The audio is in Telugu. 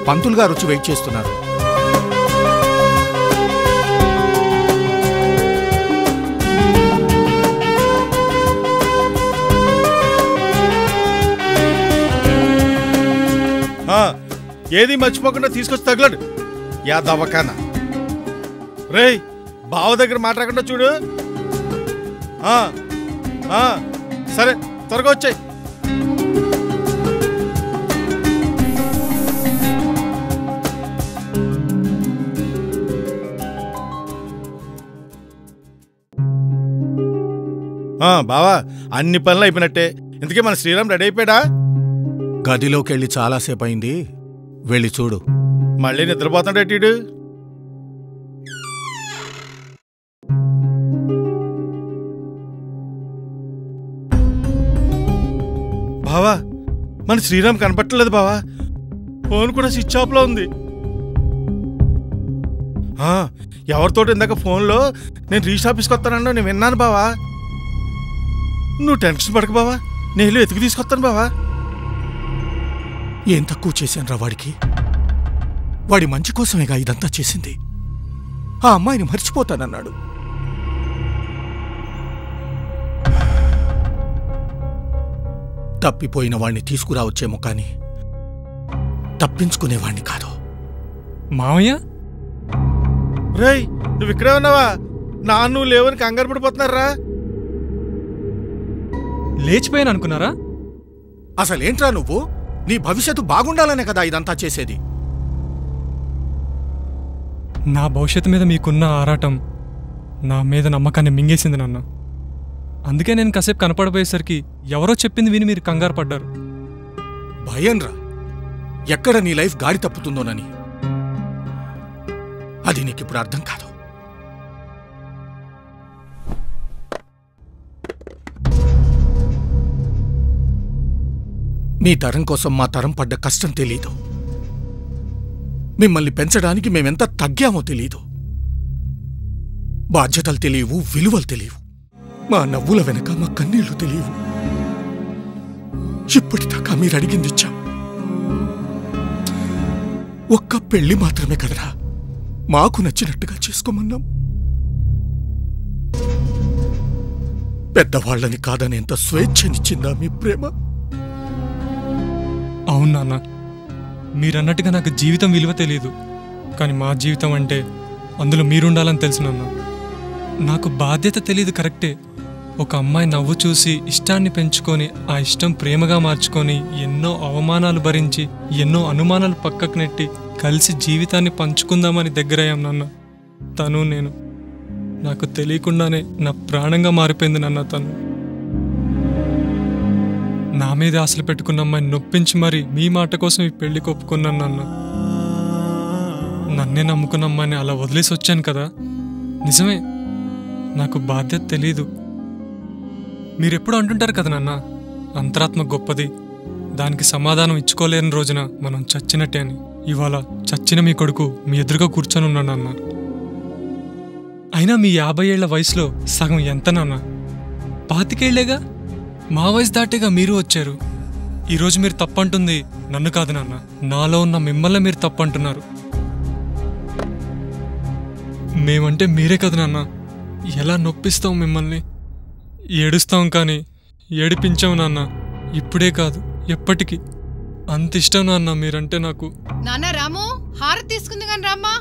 పంతులు గారు వచ్చి వెయిట్ చేస్తున్నారు. ఏది మర్చిపోకుండా తీసుకొచ్చి తగలడు యా దవ్వకానా. రేయ్ బావ దగ్గర మాట్లాడకుండా చూడు. సరే త్వరగా వచ్చాయి. బావా అన్ని పనులు అయిపోయినట్టే. ఇంతకీ మన శ్రీరామ్ రెడీ అయిపోయాడా? గదిలోకి వెళ్ళి చాలాసేపు అయింది, వెళ్ళి చూడు. మళ్ళీ నిద్రపోతాడేటీడు? బావా మన శ్రీరామ్ కనపట్టలేదు బావా. ఫోన్ కూడా స్విచ్ ఆఫ్ లో ఉంది. ఎవరితోటి ఇందాక ఫోన్లో నేను రీచ్ ఆఫీస్కి వస్తానన్నా నేను విన్నాను బావా. నువ్వు టెన్షన్ పడక బావా, నేను ఎతికి తీసుకొస్తాను బావా. ఏం తక్కువ చేశాను రా వాడికి? వాడి మంచి కోసమేగా ఇదంతా చేసింది. ఆ అమ్మాయిని మర్చిపోతానన్నాడు. తప్పిపోయిన వాణ్ణి తీసుకురావచ్చేమో కానీ తప్పించుకునేవాణ్ణి కాదు. మావయ్య రేయ్ నువ్వు ఇక్కడే ఉన్నావా? నువ్వు లేవని కంగారు పడిపోతున్నారా? లేచిపోయాను అనుకున్నారా? అసలేంట్రా నువ్వు? నీ భవిష్యత్తు బాగుండాలనే కదా ఇదంతా చేసేది. నా భవిష్యత్తు మీద మీకున్న ఆరాటం నా మీద నమ్మకాన్ని మింగేసింది నాన్న. అందుకే నేను కాసేపు కనపడబోయేసరికి ఎవరో చెప్పింది విని మీరు కంగారు పడ్డారు. భయంరా, ఎక్కడ నీ లైఫ్ గాడి తప్పుతుందోనని. అది నీకిప్పుడు అర్థం కాదు. మీ తరం కోసం మా తరం పడ్డ కష్టం తెలీదు. మిమ్మల్ని పెంచడానికి మేమెంత తగ్గామో తెలీదు. బాధ్యతలు తెలియవు, విలువలు తెలియవు. మా నవ్వుల వెనక మా కన్నీళ్లు తెలియవు. ఇప్పటిదాకా మీరు అడిగింది ఇచ్చాం. ఒక్క పెళ్లి మాత్రమే కదరా మాకు నచ్చినట్టుగా చేసుకోమన్నాం. పెద్దవాళ్ళని కాదనేంత స్వేచ్ఛనిచ్చిందా మీ ప్రేమ? అవును నాన్న, మీరన్నట్టుగా నాకు జీవితం విలువ తెలియదు, కానీ మా జీవితం అంటే అందులో మీరుండాలని తెలుసు నాన్న. నాకు బాధ్యత తెలియదు కరెక్టే. ఒక అమ్మాయి నవ్వు చూసి ఇష్టాన్ని పెంచుకొని ఆ ఇష్టం ప్రేమగా మార్చుకొని ఎన్నో అవమానాలు భరించి ఎన్నో అనుమానాలు పక్కకు నెట్టి కలిసి జీవితాన్ని పంచుకుందామని దగ్గరయ్యాం నాన్న. తను నేను నాకు తెలియకుండానే నా ప్రాణంగా మారిపోయింది నాన్న. తను నా మీద ఆశలు పెట్టుకున్న అమ్మాయిని నొప్పించి మరి మీ మాట కోసం ఈ పెళ్లికి ఒప్పుకున్నాను నాన్న. నన్నే నమ్ముకున్న అమ్మాయిని అలా వదిలేసి వచ్చాను కదా. నిజమే, నాకు బాధ్యత తెలీదు. మీరెప్పుడు అంటుంటారు కదా నాన్న, అంతరాత్మ గొప్పది, దానికి సమాధానం ఇచ్చుకోలేని రోజున మనం చచ్చినట్టే అని. ఇవాళ చచ్చిన మీ కొడుకు మీ ఎదురుగా కూర్చొని ఉన్నాడు నాన్న. అయినా మీ 50 ఏళ్ల వయసులో సగం ఎంత నాన్న? 25 ఏళ్లేగా. మా వయసు దాటేగా మీరు వచ్చారు. ఈరోజు మీరు తప్పంటుంది నన్ను కాదు నాన్న, నాలో ఉన్న మిమ్మల్ని మీరు తప్పంటున్నారు. మేమంటే మీరే కదా నాన్న. ఎలా నొప్పిస్తాం మిమ్మల్ని, ఏడుస్తాం కానీ ఏడిపించాం నాన్న. ఇప్పుడే కాదు ఎప్పటికీ. అంత ఇష్టం నాన్న మీరంటే నాకు. నాన్న రాము హారతి తీసుకుంది కానీ రామ్మా.